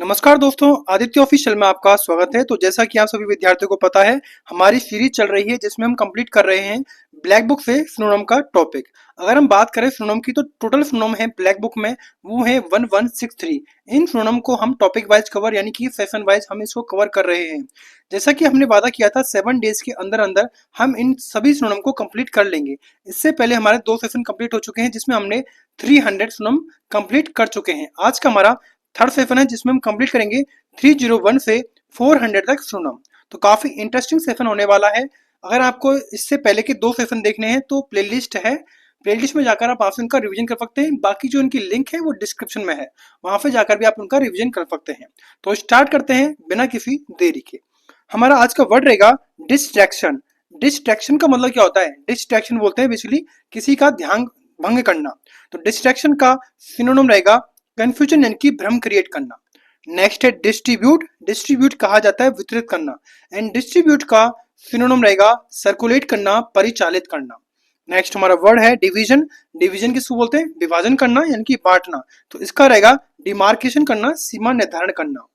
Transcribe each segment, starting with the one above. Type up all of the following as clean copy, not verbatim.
नमस्कार दोस्तों, आदित्य ऑफिशियल में आपका स्वागत है। तो जैसा कि आप सभी विद्यार्थियों को पता है, हमारी सीरीज चल रही है जिसमें हम कंप्लीट कर रहे हैं ब्लैक बुक से सिनोनिम का टॉपिक। अगर हम बात करें सिनोनिम की, तो टोटल सिनोनिम है ब्लैक बुक में वो है 1163। इन सिनोनिम को हम टॉपिक वाइज कवर यानी कि सेशन वाइज हम इसको कवर कर रहे हैं। जैसा कि हमने वादा किया था 7 डेज के अंदर अंदर हम इन सभी सिनोनिम को कंप्लीट कर लेंगे। इससे पहले हमारे 2 सेशन कंप्लीट हो चुके हैं जिसमें हमने 300 सिनोनिम कंप्लीट कर चुके हैं। आज का हमारा थर्ड सेशन है जिसमें हम कंप्लीट करेंगे 301 से 400 तक सिनोनिम। तो काफी इंटरेस्टिंग सेशन होने वाला है। अगर आपको इससे पहले के 2 सेशन देखने हैं तो प्लेलिस्ट है, प्लेलिस्ट में जाकर आप वहां से उनका रिवीजन कर सकते हैं। बाकी जो उनकी लिंक है वो डिस्क्रिप्शन में है, वहां पे जाकर भी आप उनका रिवीजन कर सकते हैं। तो स्टार्ट करते हैं बिना किसी देरी के। हमारा आज का वर्ड रहेगा डिस्ट्रैक्शन। डिस्ट्रैक्शन का मतलब क्या होता है? डिस्ट्रैक्शन बोलते हैं बेसिकली किसी का ध्यान भंग करना। तो डिस्ट्रैक्शन का सिनोनिम रहेगा कंफ्यूजन यानी कि भ्रम क्रिएट करना। नेक्स्ट है डिस्ट्रीब्यूट। डिस्ट्रीब्यूट कहा जाता है वितरित करना, एंड डिस्ट्रीब्यूट का सिनोनिम रहेगा सर्कुलेट करना, परिचालित करना। नेक्स्ट हमारा वर्ड है डिवीजन। डिवीजन किसको बोलते हैं? विभाजन करना यानी कि बांटना। तो इसका रहेगा डिमार्केशन करना, सीमा निर्धारण करना।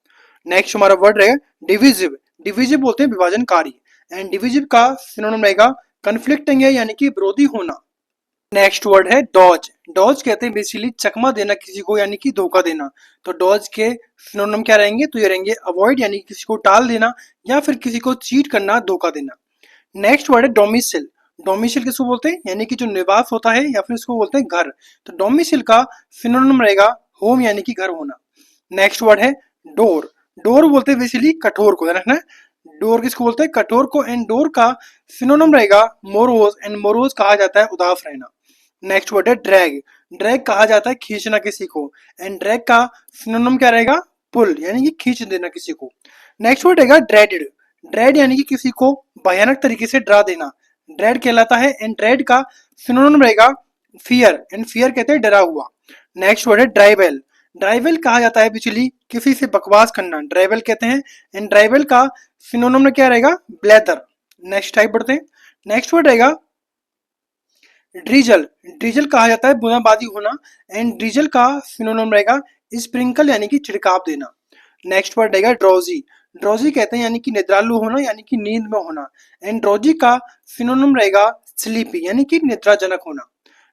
नेक्स्ट हमारा वर्ड रहेगा डिविजिव। डिविजिव बोलते हैं विभाजनकारी, एंड डिविजिव का सिनोनिम रहेगा कन्फ्लिक्टिंग है यानी कि विरोधी होना। नेक्स्ट वर्ड है डॉज। डॉज कहते हैं बेसिकली चकमा देना किसी को यानी कि धोखा देना। तो डॉज के सिनोनिम क्या रहेंगे? तो ये रहेंगे अवॉइड यानी कि किसी को टाल देना या फिर किसी को चीट करना, धोखा देना। नेक्स्ट वर्ड है डोमिसिल। डोमिसिल किसको बोलते हैं? यानी कि जो निवास होता है या फिर इसको बोलते हैं घर। तो डोमिसिल का सिनोनिम रहेगा होम यानी कि घर होना। नेक्स्ट वर्ड है डोर। डोर बोलते हैं बेसिकली कठोर को, ध्यान रखना। डोर किसको बोलते हैं? कठोर को। एंड डोर का सिनोनिम रहेगा मोरोज, एंड मोरोज कहा जाता है उदास रहना। नेक्स्ट वर्ड है ड्रैग। ड्रैग कहा जाता है खींचना किसी को, एंड ड्रैग का सिनोनिम क्या रहेगा? पुल यानी कि खींच देना किसी को। नेक्स्ट वर्ड रहेगा ड्रेडेड। ड्रेड यानी कि किसी को भयानक तरीके से डरा देना, ड्रेड कहलाता है। एंड ड्रेड का सिनोनिम रहेगा फियर, एंड फियर कहते हैं डरा हुआ। नेक्स्ट वर्ड है ड्राइवेल। ड्राइवेल कहा जाता है बिचली किसी से बकवास करना, ड्राइवेल कहते हैं। एंड ड्राइवेल का सिनोनिम क्या रहेगा? ब्लेदर। नेक्स्ट टाइप बढ़ते हैं। नेक्स्ट वर्ड रहेगा ड्रीजल। ड्रीजल कहा जाता है बूंदाबांदी होना, एंड ड्रीजल का सिनोनिम रहेगा स्प्रिंकल यानी कि छिड़काव देना। नेक्स्ट वर्ड रहेगा ड्रोजी। ड्रोजी कहते हैं यानी कि निद्रालु होना यानी कि नींद में होना, एंड ड्रोजी का सिनोनिम रहेगा स्लीपी यानी कि निद्राजनक होना।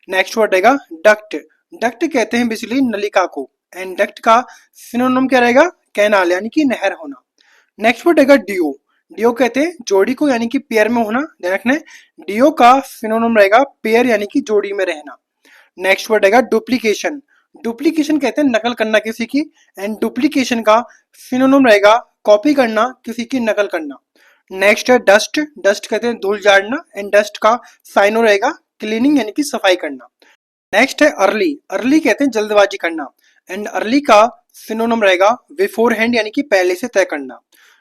नेक्स्ट वर्ड रहेगा डक्ट। डक्ट कहते हैं बेसिकली नलिका को, एंड डक्ट का सिनोनिम क्या रहेगा? कैनाल यानी कि नहर होना। नेक्स्ट वर्ड रहेगा डियो। डियो कहते हैं जोड़ी को यानी कि पेयर में होना, ध्यान रखना है। डियो का सिनोनिम रहेगा पेयर यानी कि जोड़ी में रहना। नेक्स्ट वर्ड रहेगा डुप्लीकेशन। डुप्लीकेशन कहते हैं नकल करना किसी की, एंड डुप्लीकेशन का सिनोनिम रहेगा कॉपी करना, किसी की नकल करना। नेक्स्ट है डस्ट। डस्ट कहते हैं धूल झाड़ना, एंड डस्ट का साइनो रहेगा क्लीनिंग यानी कि सफाई करना। नेक्स्ट है अर्ली। अर्ली कहते हैं जल्दबाजी करना, एंड अर्ली का सिनोनिम रहेगा बिफोर हैंड यानी कि पहले से तय करना।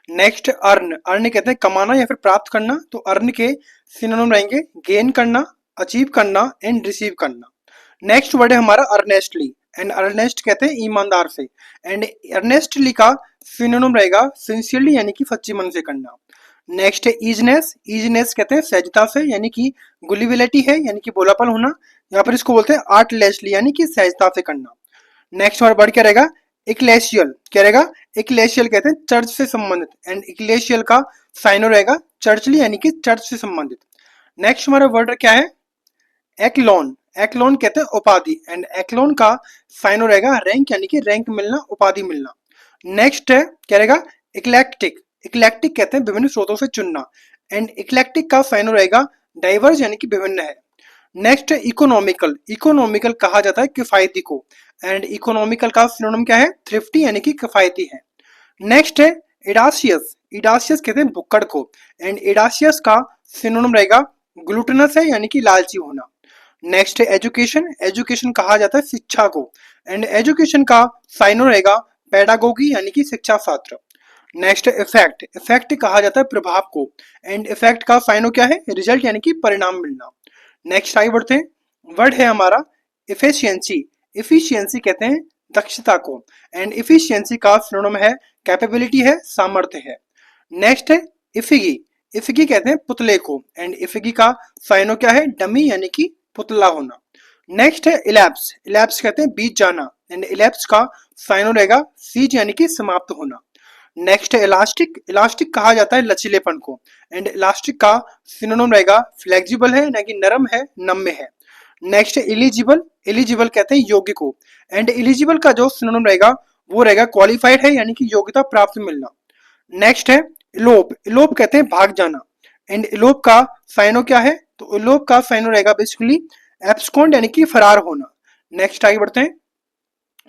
Next earn. अर्न कहते हैं कमाना या फिर प्राप्त करना। तो अर्न के सिनोनिम रहेंगे गेन करना, अचीव करना, एंड रिसीव करना। नेक्स्ट वर्ड है हमारा अर्नेस्टली, एंड अर्नेस्ट कहते हैं ईमानदार से, एंड अर्नेस्टली का सिनोनिम रहेगा सिंसियरली यानी कि सच्ची मन से करना। नेक्स्ट है ईजनेस। ईजनेस कहते हैं सहजता से यानी कि गुलिबिलिटी है यानी कि भोलापन होना, या फिर इसको बोलते हैं आर्टलेसली यानी कि सहजता से करना। नेक्स्ट वर्ड क्या रहेगा? इक्लेशियल। क्या रहेगा? इक्लेशियल कहते हैं चर्च से संबंधित, एंड इक्लेशियल का साइनो रहेगा चर्चली यानी कि चर्च से संबंधित। नेक्स्ट हमारा वर्ड क्या है? एक्लोन। एक्लोन कहते हैं उपाधि, एंड एक्लोन का साइनो रहेगा रैंक यानी कि रैंक मिलना, उपाधि मिलना। नेक्स्ट है क्या रहेगा? इक्लेक्टिक। इक्लेक्टिक कहते हैं विभिन्न स्रोतों से चुनना, एंड इक्लेक्टिक का साइनो रहेगा डाइवर्स यानी कि विभिन्न है। नेक्स्ट है इकोनॉमिकल। इकोनॉमिकल कहा जाता है किफायती को, एंड इकोनॉमिकल का सिनोनिम क्या है? थ्रिफ्टी यानी कि किफायती है। नेक्स्ट है इडासियस। इडासियस कहते हैं भुक्कड़ को, एंड इडासियस का सिनोनिम रहेगा ग्लूटनस है यानी कि लालची होना। नेक्स्ट है एजुकेशन। एजुकेशन कहा जाता है शिक्षा को, एंड एजुकेशन का साइनो रहेगा पेडागोगी यानी कि शिक्षा शास्त्र। नेक्स्ट है इफेक्ट। इफेक्ट कहा जाता है प्रभाव को, एंड इफेक्ट का साइनो क्या है? रिजल्ट यानी कि परिणाम मिलना। नेक्स्ट आगे बढ़ते हैं। वर्ड है हमारा इफिशियंसी। इफिशियंसी कहते हैं दक्षता को, एंड इफिशियंसी का सिनोनिम है कैपेबिलिटी है, सामर्थ्य है। नेक्स्ट है इफिगी। इफिगी कहते हैं पुतले को, एंड इफिगी का साइनो क्या है? डमी यानी कि पुतला होना। नेक्स्ट है इलैप्स। इलैप्स कहते हैं बीत जाना, एंड इलैप्स का साइनो रहेगा सीज यानी कि समाप्त होना। नेक्स्ट है इलास्टिक। इलास्टिक कहा जाता है लचीलेपन को, एंड इलास्टिक का सिनोनिम रहेगा फ्लेक्सिबल है ना कि नरम है, नम्य है। नेक्स्ट है इलिजिबल। इलिजिबल कहते हैं योग्य को, एंड इलिजिबल का जो सिनोनिम रहेगा वो रहेगा क्वालिफाइड है यानी कि योग्यता प्राप्त मिलना। नेक्स्ट है इलोप। इलोप कहते हैं भाग जाना, एंड इलोप का साइनो क्या है, तो इलोप का साइनो रहेगा बेसिकली एब्सकॉन्ड यानी कि फरार होना। नेक्स्ट आगे बढ़ते हैं,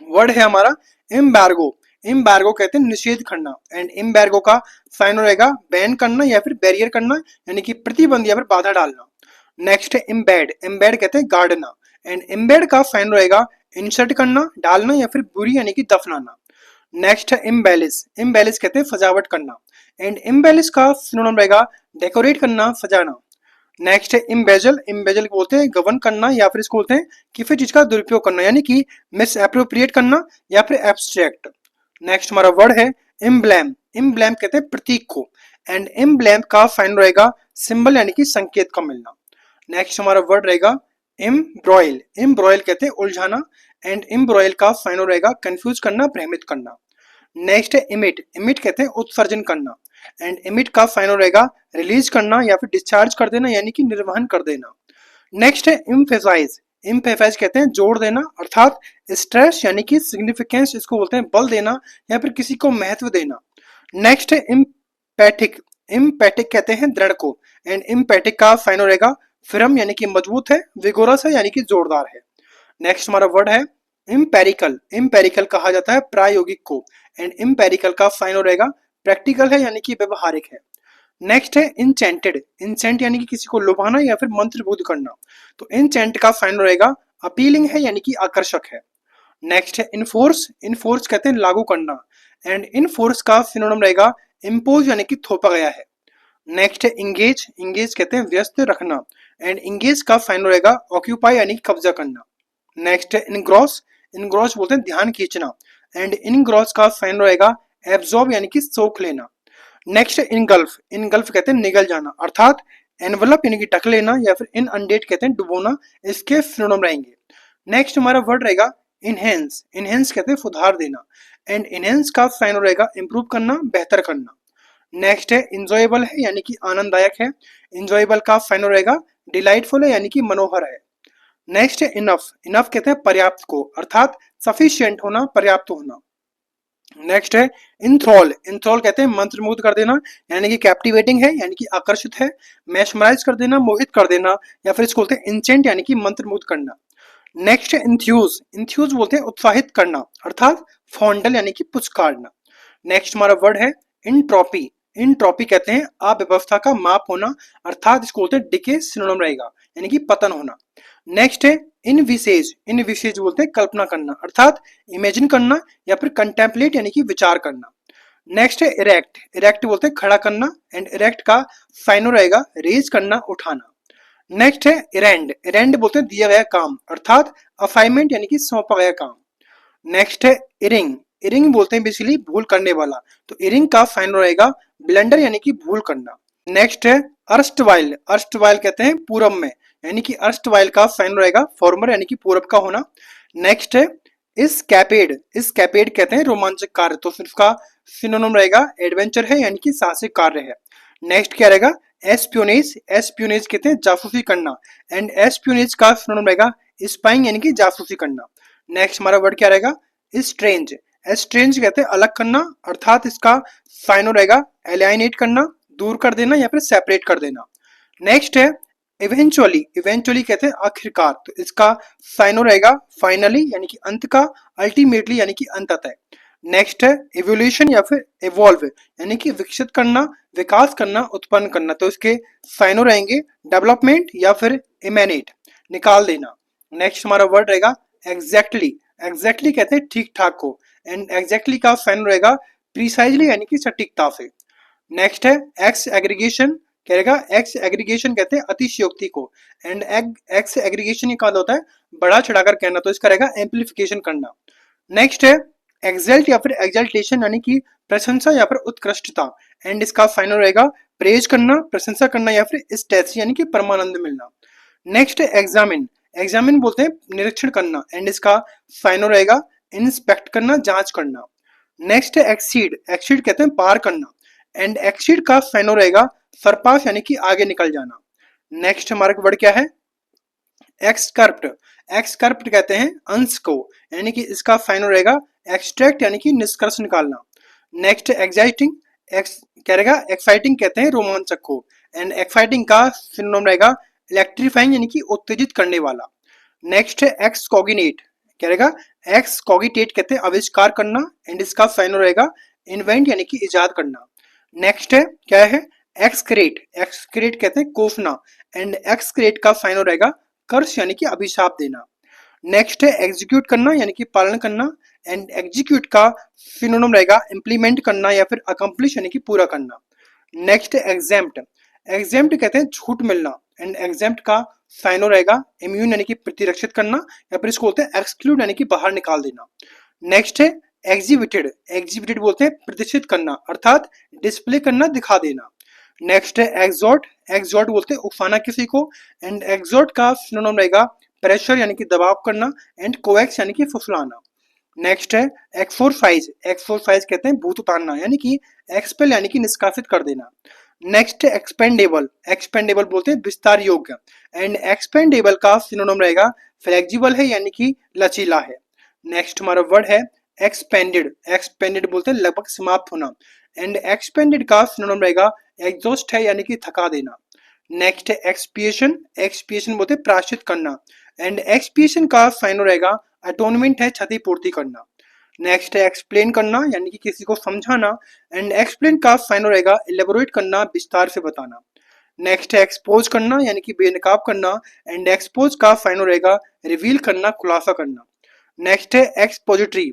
वर्ड है हमारा एम्बार्गो। एम्बार्गो कहते हैं निषेध करना, एंड एम्बार्गो का साइनो रहेगा बैन करना या फिर बैरियर करना यानी कि प्रतिबंध या फिर बाधा डालना। नेक्स्ट है एम्बेड। एम्बेड कहते हैं गाड़ना, एंड एम्बेड का साइनो रहेगा इंसर्ट करना, डालना या फिर बुरी यानी कि दफनाना। नेक्स्ट है इम्बेलिस। इम्बेलिस कहते हैं सजावट करना, एंड इम्बेलिस का सिनोनिम रहेगा डेकोरेट करना, सजाना। नेक्स्ट है इम्बेजल। इम्बेजल बोलते हैं गवर्न करना या फिर इसको बोलते हैं किसी चीज का दुरुपयोग करना यानी कि मिस एप्रोप्रिएट करना या फिर एब्स्ट्रैक्ट। नेक्स्ट हमारा वर्ड है इम्ब्लेम। इम्ब्लेम कहते हैं प्रतीक को, एंड इम्ब्लेम का साइन रहेगा सिंबल यानी कि संकेत का मिलना। नेक्स्ट हमारा वर्ड रहेगा इम्ब्रॉयल। इम्ब्रॉयल कहते हैं उलझाना, एंड इम्ब्रॉयल का साइन रहेगा कंफ्यूज करना, भ्रमित करना। नेक्स्ट है इमिट। इमिट कहते हैं उत्सर्जन करना, एंड इमिट का फाइनल रहेगा रिलीज करना या फिर डिस्चार्ज कर देना यानी कि निर्वहन कर देना। नेक्स्ट है इम्फेसाइज। इम्फेसाइज कहते हैं जोड़ देना, अर्थात स्ट्रेस यानी कि सिग्निफिकेंस, इसको बोलते हैं बल देना या फिर किसी को महत्व देना। नेक्स्ट है इम्पैथिक। इम्पैथिक कहते हैं दृढ़ को, एंड इम्पैथिक का फाइनल रहेगा फिरम यानी कि मजबूत है, विगोरस है यानी कि जोरदार है। नेक्स्ट हमारा वर्ड है इम्पेरिकल। इम्पेरिकल कहा जाता है प्रायोगिक को, एंड इम्पेरिकल का फाइनल रहेगा प्रैक्टिकल है यानी कि व्यवहारिक है। नेक्स्ट है इंचेंटेड। इंचेंट यानी कि किसी को लुभाना या फिर मंत्रमुग्ध करना, तो इंचेंट का फाइनल रहेगा अपीलिंग है यानी कि आकर्षक है। नेक्स्ट है इनफोर्स। इनफोर्स कहते हैं लागू करना, एंड इनफोर्स का सिनोनिम रहेगा इम्पोज यानी कि थोपा गया है। नेक्स्ट है इंगेज। इंगेज कहते हैं व्यस्त रखना, एंड इंगेज का फाइनल रहेगा ऑक्यूपाई यानी कि कब्जा करना। नेक्स्ट है इनग्रॉस। इनग्रॉस बोलते हैं ध्यान खींचना, एंड इनग्रॉस का फाइनल रहेगा एब्जॉर्ब यानी कि सोख लेना। नेक्स्ट है इनगल्फ। इनगल्फ कहते हैं निगल जाना, अर्थात एनवलप यानी कि ढक लेना या फिर इनअंडेट कहते हैं डुबोना, इसके सिनोनिम रहेंगे। नेक्स्ट हमारा वर्ड रहेगा इनहेंस। इनहेंस कहते हैं सुधार देना, एंड इनहेंस का फाइनल रहेगा इंप्रूव करना, बेहतर करना। नेक्स्ट है इंजॉयबल है यानी कि आनंददायक है, इंजॉयबल का फाइनल रहेगा डिलाइटफुल है यानी कि मनोहर है। नेक्स्ट है इनफ। इनफ कहते हैं पर्याप्त को, अर्थात सफिशिएंट होना, पर्याप्त होना। नेक्स्ट है इंथ्रॉल। इंथ्रॉल कहते हैं मंत्रमुग्ध कर देना यानी कि कैप्टिवेटिंग है यानी कि आकर्षित है, मैस्मराइज कर देना, मोहित कर देना, या फिर इसको बोलते हैं इंचेंट यानी कि मंत्रमुग्ध करना। नेक्स्ट है इंथ्यूज। इंथ्यूज बोलते हैं उत्साहित करना, अर्थात फॉन्डल यानी कि पुचकारना। नेक्स्ट हमारा वर्ड है इंट्रॉपी। इंट्रॉपी कहते हैं अव्यवस्था का माप होना, अर्थात इसको बोलते हैं डिके सिनोनिम रहेगा यानी कि पतन होना। नेक्स्ट है इनविसेज। इनविसेज बोलते हैं कल्पना करना, अर्थात इमेजिन करना या फिर कंटेम्पलेट यानी कि विचार करना। नेक्स्ट है इरेक्ट। इरेक्ट बोलते हैं खड़ा करना, एंड इरेक्ट का साइनो रहेगा रेज करना, उठाना। नेक्स्ट है इरेंड। इरेंड बोलते हैं दिया गया काम, अर्थात असाइनमेंट यानी कि सौंपा गया काम। नेक्स्ट है इरिंग। इरिंग बोलते हैं बेसिकली भूल करने वाला, तो इरिंग का फाइनल रहेगा ब्लंडर यानी कि भूल करना। नेक्स्ट है अर्स्टवाइल। अर्स्टवाइल कहते हैं पूर्व में, यानी कि अर्स्टवाइल का फाइनल रहेगा फॉर्मर यानी कि पूर्व का होना। नेक्स्ट है इस्कैपेड। इस्कैपेड कहते हैं रोमांचक कार्य, तो सिर्फ का सिनोनिम रहेगा एडवेंचर है यानी कि साहसिक कार्य है। नेक्स्ट क्या रहेगा एस्पियोनेज। एस्पियोनेज कहते हैं जासूसी करना, एंड एस्पियोनेज का सिनोनिम रहेगा स्पाइंग यानी कि जासूसी करना। नेक्स्ट हमारा वर्ड क्या रहेगा स्ट्रेंज। स्ट्रेंज कहते हैं अलग करना, अर्थात इसका साइनो रहेगा एलियनेट करना, दूर कर देना या फिर सेपरेट कर देना। नेक्स्ट है इवेंचुअली। इवेंचुअली कहते हैं आखिरकार, तो इसका साइनो रहेगा फाइनली यानी कि अंत का, अल्टीमेटली यानी कि अंततः। नेक्स्ट है इवोल्यूशन या फिर इवॉल्व यानी कि विकसित करना, विकास करना, उत्पन्न करना, तो इसके साइनो रहेंगे डेवलपमेंट या फिर इमेनेट, निकाल देना। नेक्स्ट हमारा वर्ड रहेगा एग्जैक्टली। एग्जैक्टली कहते हैं ठीक ठाक को, एंड एग्जैक्टली का साइनो रहेगा प्रिसाइजली यानी कि सटीकता से। नेक्स्ट है एक्स एग्रीगेशन। क्या रहेगा एक्स एग्रीगेशन कहते हैं अतिशयोक्ति को, एंड एक्स एग्रीगेशन का होता है बढ़ा चढ़ाकर कहना, तो इसका रहेगा एम्पलीफिकेशन करना। नेक्स्ट है एक्सल्ट या फिर एक्सल्टेशन यानी कि प्रशंसा या फिर उत्कृष्टता, एंड इसका फाइनल रहेगा प्रेज करना, प्रशंसा करना या फिर स्टेसी यानी कि परमानंद मिलना। नेक्स्ट है एग्जामिन। एग्जामिन बोलते हैं निरीक्षण करना, एंड इसका फाइनल रहेगा इंस्पेक्ट करना, जांच करना। नेक्स्ट है एक्सीड, एक्सीड कहते हैं पार करना, एंड एक्सीड का साइनो रहेगा सरपास यानी कि आगे निकल जाना। नेक्स्ट हमारा वर्ड क्या है, एक्सकर्प्ट, एक्सकर्प्ट कहते हैं अंश को, यानी कि इसका फाइनल रहेगा एक्सट्रैक्ट यानी कि निष्कर्ष निकालना। नेक्स्ट एक्साइटिंग, एक्स क्या रहेगा, एक्साइटिंग कहते हैं रोमांचक को, एंड एक्साइटिंग का सिनोनिम रहेगा इलेक्ट्रीफाइंग यानी कि उत्तेजित करने वाला। नेक्स्ट है एक्स कॉगिनेट, क्या रहेगा, एक्स कॉगिटेट कहते हैं आविष्कार करना, एंड इसका फाइनल रहेगा इन्वेंट यानी कि इजाद करना। नेक्स्ट है क्या है, एक्सक्रेट, एक्सक्रेट कहते हैं कोफना, एंड एक्सक्रेट का फाइनल रहेगा कर्ष यानी कि अभिशाप देना। नेक्स्ट है एग्जीक्यूट करना यानी कि पालन करना, एंड एग्जीक्यूट का सिनोनिम रहेगा इम्प्लीमेंट करना या फिर अकम्प्लिश यानी कि पूरा करना। नेक्स्ट है एग्जेम्प्ट, एग्जेम्प्ट कहते हैं छूट मिलना, एंड एग्जेम्प्ट का साइनो रहेगा इम्यून यानी कि प्रतिरक्षित करना, या फिर इसको बोलते हैं एक्सक्लूड यानी कि बाहर निकाल देना। नेक्स्ट है एग्जिबिटेड, एग्जिबिटेड बोलते हैं प्रदर्शित करना अर्थात डिस्प्ले करना, दिखा देना। नेक्स्ट है एग्जॉर्ट, एग्जॉर्ट बोलते हैं उकसाना किसी को, एंड एग्जॉर्ट का सिनोनिम रहेगा प्रेशर यानी कि दबाव करना, एंड कोएक्स यानी कि फुसलाना। नेक्स्ट है एक्सोरसाइज, एक्सोरसाइज कहते हैं भूत उतारना यानी कि एक्सपेल यानी कि निष्कासित कर देना। नेक्स्ट है एक्सपेंडेबल, एक्सपेंडेबल बोलते हैं विस्तार योग्य, एंड एक्सपेंडेबल का सिनोनिम रहेगा फ्लेक्सिबल है यानी कि लचीला है। नेक्स्ट हमारा वर्ड है एक्सपेंडेड, एक्सपेंडेड बोलते हैं लगभग समाप्त होना, एंड एक्सपेंडेड का सिनोनिम रहेगा एग्जॉस्ट है यानी कि थका देना। नेक्स्ट है एक्सपिएशन, एक्सपिएशन बोलते हैं प्रायश्चित करना, एंड एक्सपिएशन का साइनो रहेगा अटोनमेंट है क्षतिपूर्ति करना। नेक्स्ट है एक्सप्लेन करना यानी कि किसी को समझाना, एंड एक्सप्लेन का साइनो रहेगा एलेबोरेट करना, विस्तार से बताना। नेक्स्ट है एक्सपोज करना यानी कि बेनकाब करना, एंड एक्सपोज का साइनो रहेगा रिवील करना, खुलासा करना। नेक्स्ट है एक्सपोजिटरी,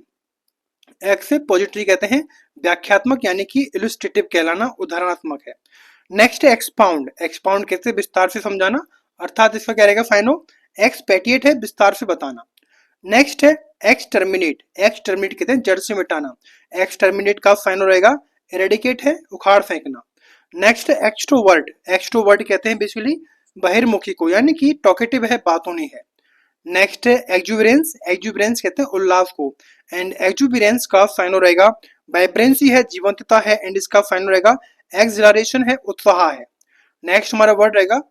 एक्सपोजिटरी कहते हैं व्याख्यात्मक यानी कि इलुस्ट्रेटिव कहलाना, उदाहरणात्मक है। नेक्स्ट है एक्सपाउंड, एक्सपाउंड कहते हैं विस्तार से समझाना अर्थात इसका क्या रहेगा फाइनो एक्सपेटिएट है विस्तार से बताना। नेक्स्ट है एक्सटर्मिनेट, एक्सटर्मिनेट कहते हैं जड़ से मिटाना, एक्सटर्मिनेट का फाइनो रहेगा एरेडिकेट है उखाड़ फेंकना। नेक्स्ट है एक्सट्रोवर्ट, एक्सट्रोवर्ट कहते हैं बेसिकली बहिर्मुखी को यानी कि टॉकेटिव है, बातों नहीं है। नेक्स्ट है एक्जुबरेंस, एक्जुबरेंस कहते हैं उल्लास को, एंड एक्जुबरेंस का फाइनो रहेगा वाइब्रेंसी है, जीवंतता है, एंड इसका फाइनो रहेगा एक्सलरेशन है, उत्साह है। नेक्स्ट हमारा वर्ड रहेगा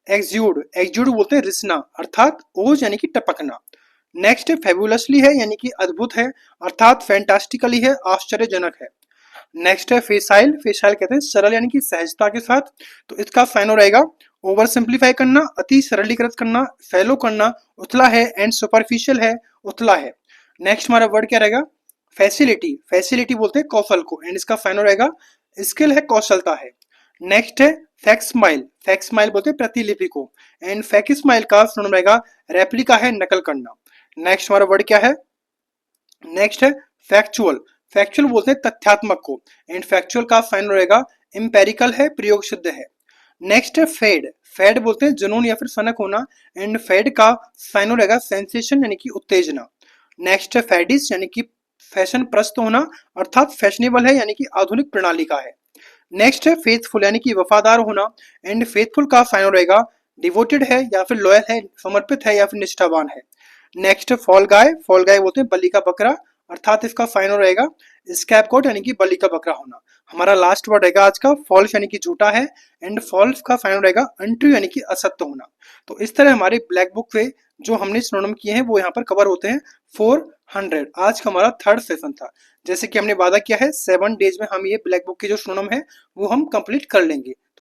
एक्सयूड, एक्सयूड बोलते हैं रिसना अर्थात ओज यानी कि टपकना। नेक्स्ट है फेबुलसली है यानी कि अद्भुत है अर्थात फैंटास्टिकली है, आश्चर्यजनक है। नेक्स्ट है फेसाइल, फेसाइल कहते हैं सरल यानी कि सहजता के साथ, तो इसका फाइनो रहेगा ओवर सिंप्लीफाई करना, अति सरलीकृत करना, फैलो करना, उथला है, एंड सुपरफिशियल है, उथला है। नेक्स्ट हमारा वर्ड क्या रहेगा फैसिलिटी, फैसिलिटी बोलते हैं कौशल को, एंड इसका फाइनो रहेगा स्किल है, कौशलता है। नेक्स्ट है फैक्समाइल, फैक्समाइल बोलते हैं प्रतिलिपि को, एंड फैक्समाइल का सिनोनिम रहेगा रेप्लिका है, नकल करना। नेक्स्ट हमारा वर्ड क्या है, नेक्स्ट है फैक्चुअल, फैक्चुअल बोलते हैं तथ्यात्मक को, एंड फैक्चुअल का फाइनल रहेगा इंपेरिकल है, प्रयोग सिद्ध है। नेक्स्ट है फेड, फेड बोलते हैं जुनून या फिर सनक होना, एंड फेड का फाइनल रहेगा सेंसेशन यानी कि उत्तेजना। नेक्स्ट है फैडिस यानी कि फैशन प्रस्त होना अर्थात फैशनेबल है यानी कि आधुनिक प्रणाली का है। नेक्स्ट है फेथफुल यानी कि वफादार होना, एंड फेथफुल का फाइनल रहेगा डिवोटेड है या फिर लॉयल है, समर्पित है या फिर निष्ठावान है। नेक्स्ट फॉल गाय, फॉल गाय बोलते हैं बलि का बकरा अर्थात इसका फाइनल रहेगा स्कैपगोट यानी कि बलि का बकरा होना। हमारा लास्ट वर्ड रहेगा आज का फॉल्स यानी कि झूठा है, एंड फॉल्स का फाइनल रहेगा अनट्रू यानी कि असत्य होना। तो इस तरह हमारे ब्लैक बुक पे जो हमने सिनोनिम किए हैं वो यहाँ पर कवर होते हैं 400। आज का हमारा थर्ड सेशन था। जैसे कि हमने वादा किया है 7 डेज में हम ये ब्लैक बुक के जो सिनोनिम है वो हम कंप्लीट कर लेंगे।